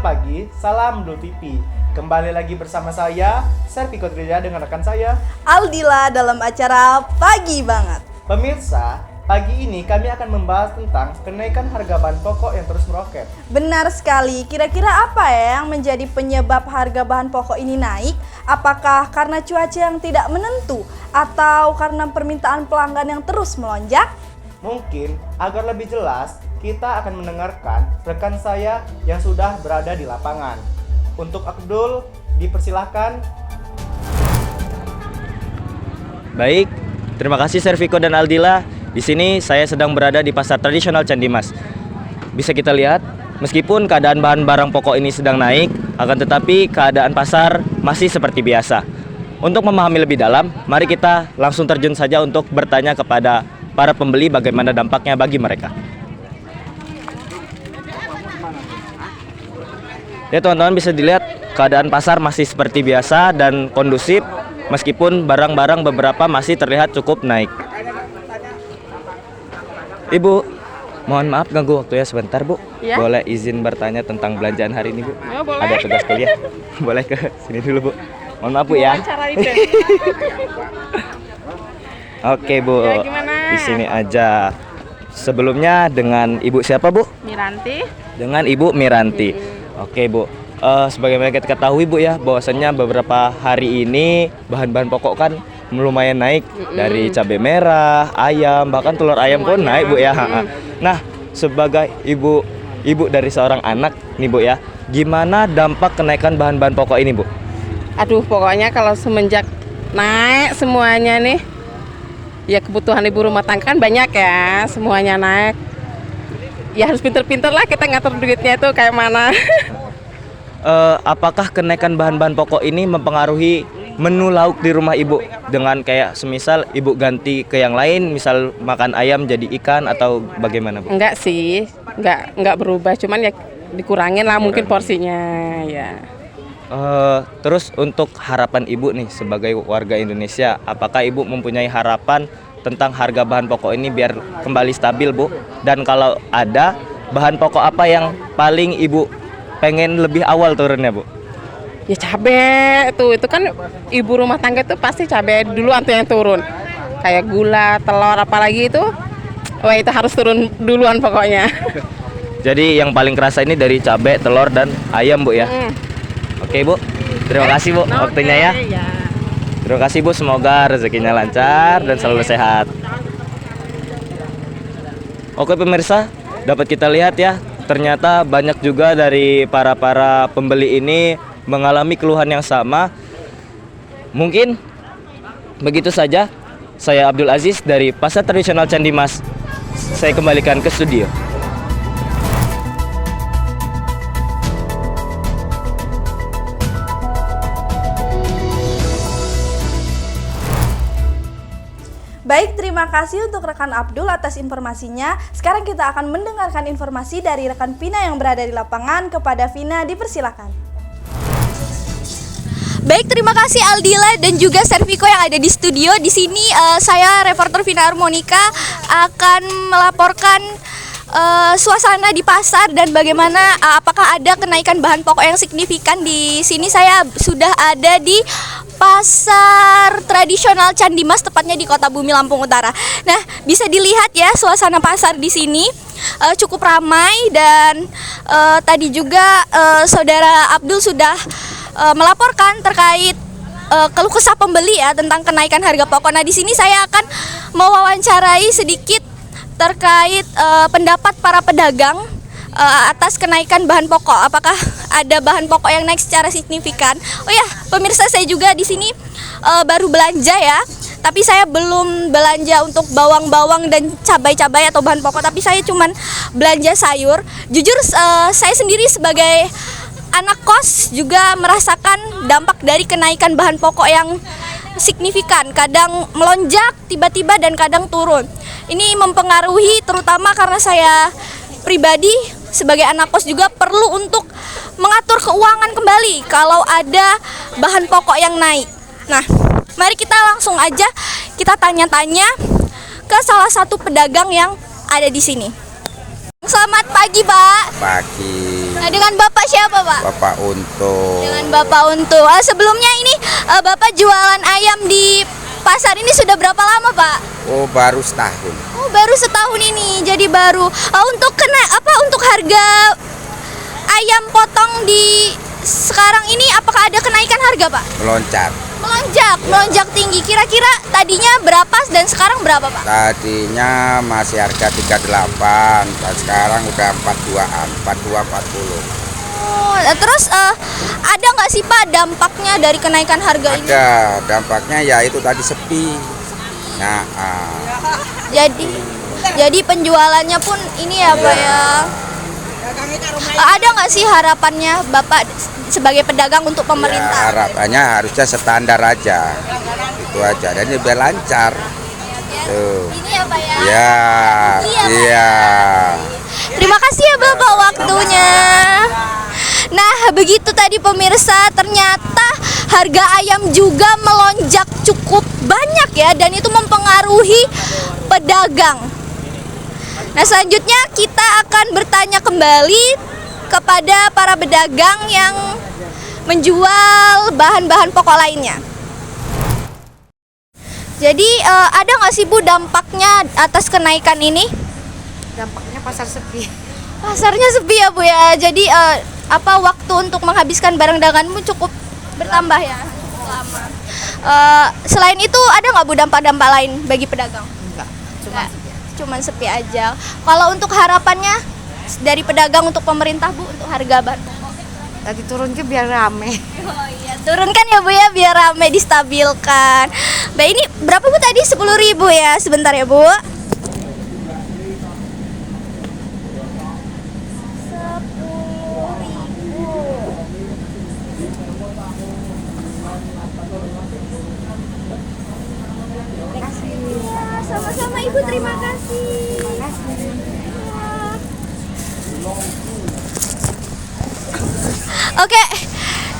Selamat pagi, salam Blue TV. Kembali lagi bersama saya, Serviko Tridya dengan rekan saya, Aldila dalam acara Pagi Banget. Pemirsa, pagi ini kami akan membahas tentang kenaikan harga bahan pokok yang terus meroket. Benar sekali, kira-kira apa ya yang menjadi penyebab harga bahan pokok ini naik? Apakah karena cuaca yang tidak menentu? Atau karena permintaan pelanggan yang terus melonjak? Mungkin agar lebih jelas, kita akan mendengarkan rekan saya yang sudah berada di lapangan. Untuk Abdul, dipersilahkan. Baik, terima kasih Serviko dan Aldila. Di sini saya sedang berada di pasar tradisional Candi Mas. Bisa kita lihat, meskipun keadaan bahan barang pokok ini sedang naik, akan tetapi keadaan pasar masih seperti biasa. Untuk memahami lebih dalam, mari kita langsung terjun saja untuk bertanya kepada para pembeli bagaimana dampaknya bagi mereka. Ya teman-teman, bisa dilihat keadaan pasar masih seperti biasa dan kondusif, meskipun barang-barang beberapa masih terlihat cukup naik. Ibu, mohon maaf ganggu waktunya sebentar, Bu. Ya? Boleh izin bertanya tentang belanjaan hari ini, Bu? Oh, boleh. Ada tugas kuliah. Boleh ke sini dulu, Bu. Mohon maaf, Bu ya. Wawancarain deh. Oke, Bu. Ya, gimana? Di sini aja. Sebelumnya dengan Ibu siapa, Bu? Miranti. Dengan Ibu Miranti. Oke, Bu. Sebagaimana kita ketahui, Bu ya, bahwasannya beberapa hari ini bahan-bahan pokok kan lumayan naik dari cabai merah, ayam, bahkan telur ayam pun naik, Bu ya. Nah, sebagai ibu dari seorang anak nih, Bu ya, gimana dampak kenaikan bahan-bahan pokok ini, Bu? Aduh, pokoknya kalau semenjak naik semuanya nih, ya kebutuhan ibu rumah tangga kan banyak ya, semuanya naik. Ya harus pinter-pinter lah kita ngatur duitnya itu kayak mana. Apakah kenaikan bahan-bahan pokok ini mempengaruhi menu lauk di rumah Ibu? Dengan kayak semisal Ibu ganti ke yang lain, misal makan ayam jadi ikan atau bagaimana, Bu? Enggak sih, enggak berubah, cuman ya dikurangin lah mungkin porsinya ya. Terus untuk harapan Ibu nih sebagai warga Indonesia, apakah Ibu mempunyai harapan tentang harga bahan pokok ini biar kembali stabil, Bu? Dan kalau ada, bahan pokok apa yang paling Ibu pengen lebih awal turunnya, Bu? Ya cabai itu kan ibu rumah tangga itu pasti cabai dulu antu yang turun. Kayak gula, telur apalagi itu, wah itu harus turun duluan pokoknya. Jadi yang paling kerasa ini dari cabai, telur, dan ayam, Bu ya? Oke, Bu. Terima kasih, Bu, waktunya ya. Terima kasih, Bu, semoga rezekinya lancar dan selalu sehat. Oke pemirsa, dapat kita lihat ya, ternyata banyak juga dari para pembeli ini mengalami keluhan yang sama. Mungkin begitu saja. Saya Abdul Aziz dari Pasar Tradisional Candi Mas. Saya kembalikan ke studio. Baik, terima kasih untuk rekan Abdul atas informasinya. Sekarang kita akan mendengarkan informasi dari rekan Vina yang berada di lapangan. Kepada Vina, dipersilakan. Baik, terima kasih Aldila dan juga Serviko yang ada di studio. Di sini saya reporter Vina Harmonika akan melaporkan suasana di pasar dan bagaimana apakah ada kenaikan bahan pokok yang signifikan. Di sini saya sudah ada di Pasar Tradisional Candi Mas, tepatnya di Kota Bumi, Lampung Utara. Nah, bisa dilihat ya suasana pasar di sini cukup ramai dan tadi juga Saudara Abdul sudah melaporkan terkait keluh kesah pembeli ya tentang kenaikan harga pokok. Nah, di sini saya akan mewawancarai sedikit terkait pendapat para pedagang atas kenaikan bahan pokok. Apakah ada bahan pokok yang naik secara signifikan? Oh ya, pemirsa, saya juga di sini baru belanja ya. Tapi saya belum belanja untuk bawang-bawang dan cabai-cabai atau bahan pokok, tapi saya cuman belanja sayur. Jujur saya sendiri sebagai anak kos juga merasakan dampak dari kenaikan bahan pokok yang signifikan. Kadang melonjak tiba-tiba dan kadang turun. Ini mempengaruhi terutama karena saya pribadi sebagai anak kos juga perlu untuk mengatur keuangan kembali kalau ada bahan pokok yang naik. Nah, mari kita langsung aja kita tanya-tanya ke salah satu pedagang yang ada di sini. Selamat pagi, Pak. Pagi. Nah, dengan Bapak siapa, Pak? Bapak Untung. Dengan Bapak Untung. Sebelumnya ini Bapak jualan ayam di pasar ini sudah berapa lama, Pak? Oh, baru setahun. Oh, baru setahun ini. Jadi baru. Untuk untuk harga ayam potong di sekarang ini apakah ada kenaikan harga, Pak? Meloncat. Melonjak tinggi. Kira-kira tadinya berapa dan sekarang berapa, Pak? Tadinya masih harga 38, dan sekarang udah 42-an, 42-40. Oh, terus ada nggak sih, Pak, dampaknya dari kenaikan harga ini? Ada dampaknya, ya itu tadi sepi. Nah, Jadi penjualannya pun ini ya, Pak ya. Ada nggak sih harapannya Bapak sebagai pedagang untuk ya pemerintah? harapannya harusnya standar aja, itu aja, dan ini biar lancar. Tuh. Ini ya, Pak ya. Ya, Iya, Pak. iya. Terima kasih ya Bapak waktunya. Nah, begitu tadi pemirsa, ternyata harga ayam juga melonjak cukup banyak ya, dan itu mempengaruhi pedagang. Nah, selanjutnya kita akan bertanya kembali kepada para pedagang yang menjual bahan-bahan pokok lainnya. Jadi ada nggak sih, Bu, dampaknya atas kenaikan ini? Dampaknya pasar sepi. Pasarnya sepi ya, Bu ya. Jadi waktu untuk menghabiskan barang daganganmu cukup bertambah ya? Cukup lama. Selain itu ada nggak, Bu, dampak-dampak lain bagi pedagang? Enggak, Cuman sepi aja. Kalau untuk harapannya dari pedagang untuk pemerintah, Bu, untuk harga bahan pokok? tadi turun ke biar rame. Oh iya, turunkan ya, Bu ya, biar rame, distabilkan. Mbak, ini berapa, Bu, tadi? 10.000 ya? Sebentar ya, Bu. Sama-sama, Ibu, terima kasih. Oke,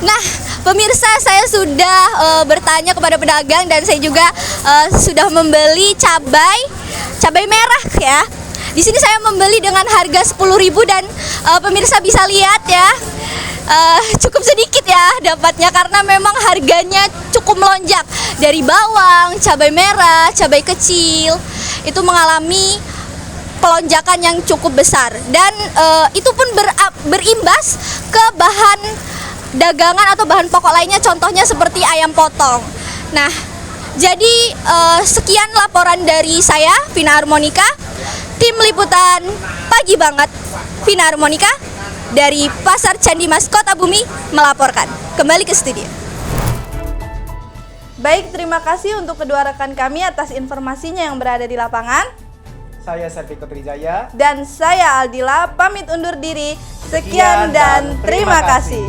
nah pemirsa, saya sudah bertanya kepada pedagang dan saya juga sudah membeli cabai merah ya. Di sini saya membeli dengan harga 10.000 dan pemirsa bisa lihat ya, cukup sedikit ya dapatnya karena memang harganya cukup melonjak. Dari bawang, cabai merah, cabai kecil itu mengalami pelonjakan yang cukup besar, dan itu pun berimbas ke bahan dagangan atau bahan pokok lainnya, contohnya seperti ayam potong. Nah, jadi sekian laporan dari saya, Vina Harmonika, tim liputan Pagi Banget, Vina Harmonika dari Pasar Candi Mas, Kota Bumi melaporkan. Kembali ke studio. Baik, terima kasih untuk kedua rekan kami atas informasinya yang berada di lapangan. Saya Serviko Trijaya. Dan saya Aldila pamit undur diri. Sekian dan terima kasih.